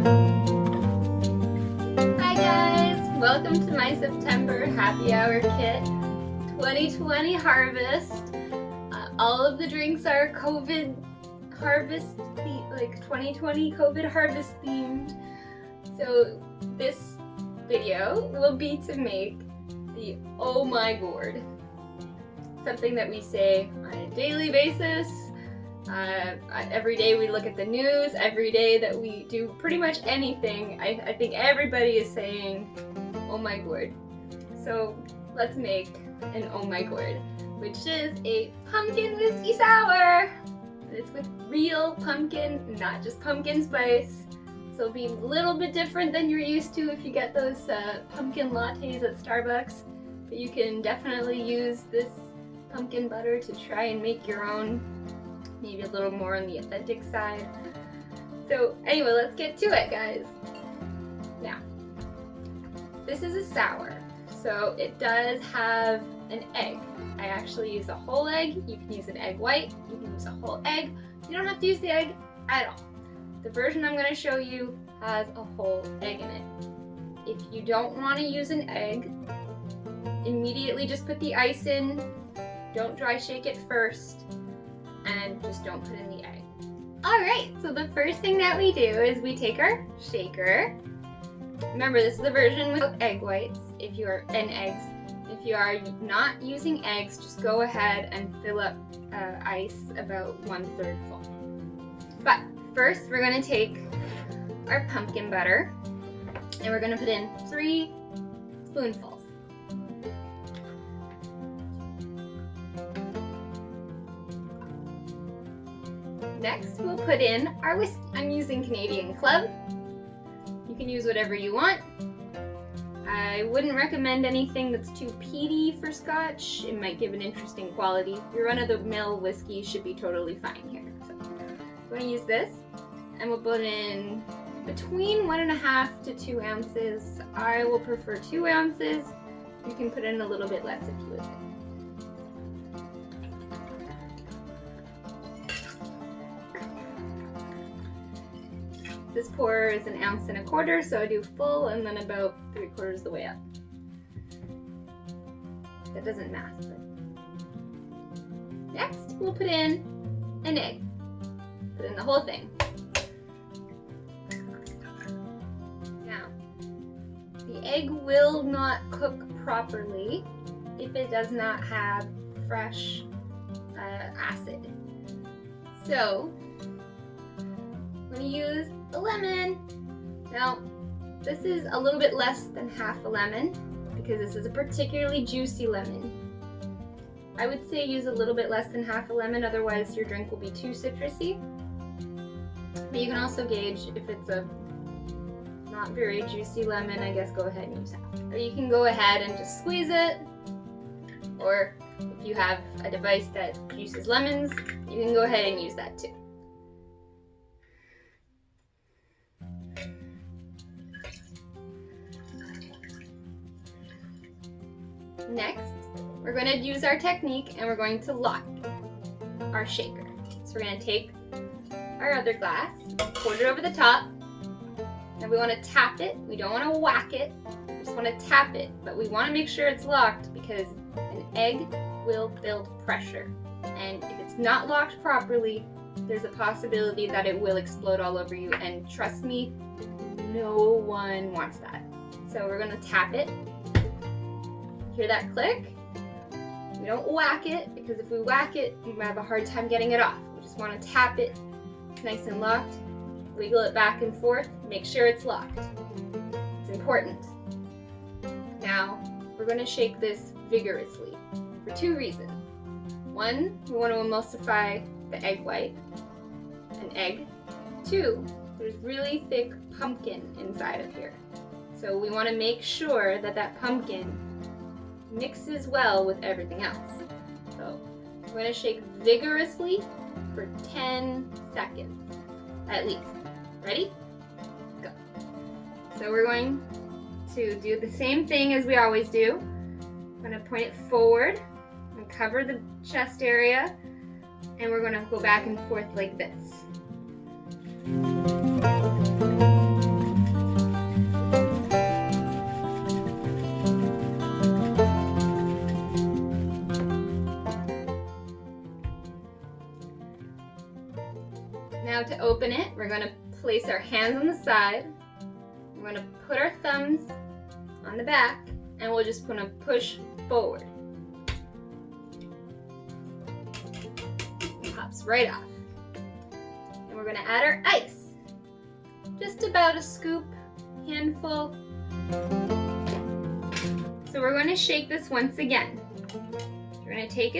Hi guys, welcome to my September happy hour kit 2020 harvest. All of the drinks are COVID harvest, like 2020 COVID harvest themed. So this video will be to make the oh my gourd, something that we say on a daily basis. Every day we look at the news, every day that we do pretty much anything, I think everybody is saying oh my gourd. So let's make an oh my gourd, which is a pumpkin whiskey sour. It's with real pumpkin, not just pumpkin spice. So it'll be a little bit different than you're used to if you get those pumpkin lattes at Starbucks. But you can definitely use this pumpkin butter to try and make your own, maybe a little more on the authentic side. So anyway, let's get to it, guys. Now, this is a sour, so it does have an egg. I actually use a whole egg. You can use an egg white, you can use a whole egg. You don't have to use the egg at all. The version I'm going to show you has a whole egg in it. If you don't want to use an egg, immediately just put the ice in. Don't dry shake it first, and just don't put in the egg. Alright, so the first thing that we do is we take our shaker. Remember, this is the version with egg whites, and eggs. If you are not using eggs, just go ahead and fill up ice about 1/3 full. But first, we're going to take our pumpkin butter, and we're going to put in 3 spoonfuls. Next, we'll put in our whiskey. I'm using Canadian Club. You can use whatever you want. I wouldn't recommend anything that's too peaty for Scotch. It might give an interesting quality. Your run-of-the-mill whiskey should be totally fine here. So, I'm going to use this, and we'll put in between 1.5 to 2 ounces. I will prefer 2 ounces. You can put in a little bit less if you would like. This pour is 1.25 ounces, so I do full and then about 3/4 of the way up. That doesn't math. But... Next, we'll put in an egg. Put in the whole thing. Now, the egg will not cook properly if it does not have fresh acid. So, I'm going to use a lemon. Now, this is a little bit less than half a lemon because this is a particularly juicy lemon. I would say use a little bit less than half a lemon, otherwise your drink will be too citrusy. But you can also gauge if it's a not very juicy lemon, I guess go ahead and use half. Or you can go ahead and just squeeze it, or if you have a device that juices lemons, you can go ahead and use that too. Next, we're going to use our technique and we're going to lock our shaker. So we're going to take our other glass, pour it over the top, and we want to tap it. We don't want to whack it, we just want to tap it, but we want to make sure it's locked because an egg will build pressure. And if it's not locked properly, there's a possibility that it will explode all over you, and trust me, no one wants that. So we're going to tap it. Hear that click? We don't whack it, because if we whack it, we have a hard time getting it off. We just want to tap it. It's nice and locked. Wiggle it back and forth. Make sure it's locked. It's important. Now, we're going to shake this vigorously for 2 reasons. 1, we want to emulsify the egg white, an egg. 2, there's really thick pumpkin inside of here. So we want to make sure that that pumpkin mixes well with everything else. So we're going to shake vigorously for 10 seconds at least. Ready? Go. So we're going to do the same thing as we always do. I'm going to point it forward and cover the chest area, and we're going to go back and forth like this. going to place our hands on the side. We're going to put our thumbs on the back, and we're just going to push forward. It pops right off. And we're going to add our ice. Just about a scoop, handful. So we're going to shake this once again. We're going to take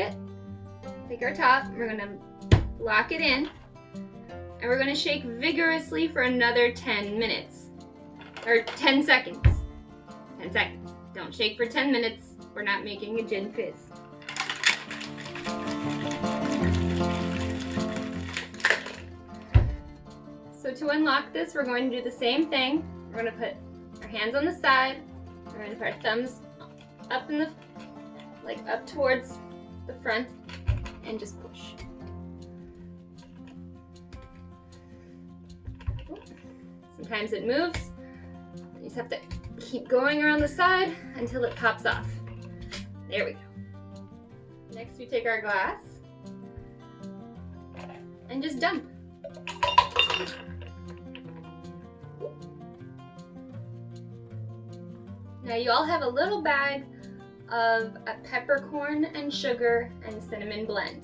our top, and we're going to lock it in, and we're going to shake vigorously for another 10 minutes, or 10 seconds. 10 seconds. Don't shake for 10 minutes. We're not making a gin fizz. So to unlock this, we're going to do the same thing. We're going to put our hands on the side. We're going to put our thumbs up in the, like up towards the front, and just push. Sometimes it moves. You just have to keep going around the side until it pops off. There we go. Next we take our glass and just dump. Now you all have a little bag of a peppercorn and sugar and cinnamon blend.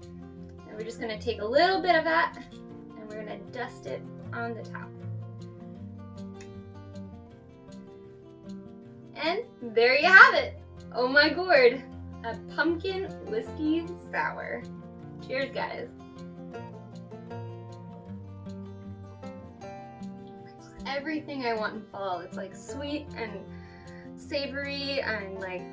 And we're just going to take a little bit of that and we're going to dust it on the top. And there you have it! Oh my gourd! A pumpkin whiskey sour. Cheers, guys. It's everything I want in fall. It's like sweet and savory and like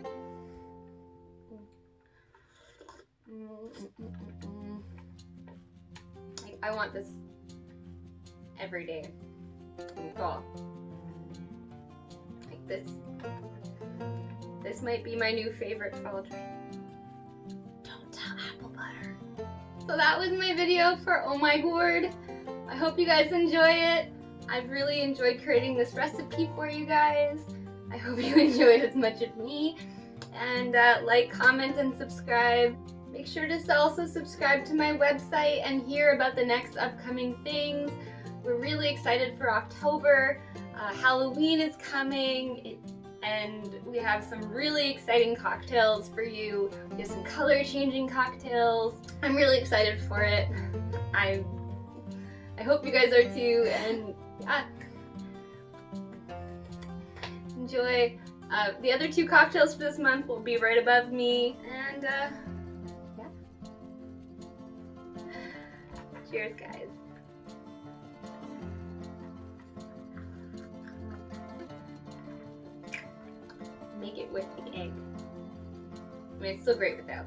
I want this every day in fall. Like this might be my new favorite fall drink. Don't tell apple butter. So that was my video for Oh My Gourd. I hope you guys enjoy it. I've really enjoyed creating this recipe for you guys. I hope you enjoyed as much as me. And like, comment, and subscribe. Make sure to also subscribe to my website and hear about the next upcoming things. We're really excited for October. Halloween is coming, and we have some really exciting cocktails for you. We have some color-changing cocktails. I'm really excited for it. I hope you guys are too, and yeah. Enjoy. The other 2 cocktails for this month will be right above me, and yeah. Cheers, guys. Make it with the egg. I mean, it's still great without.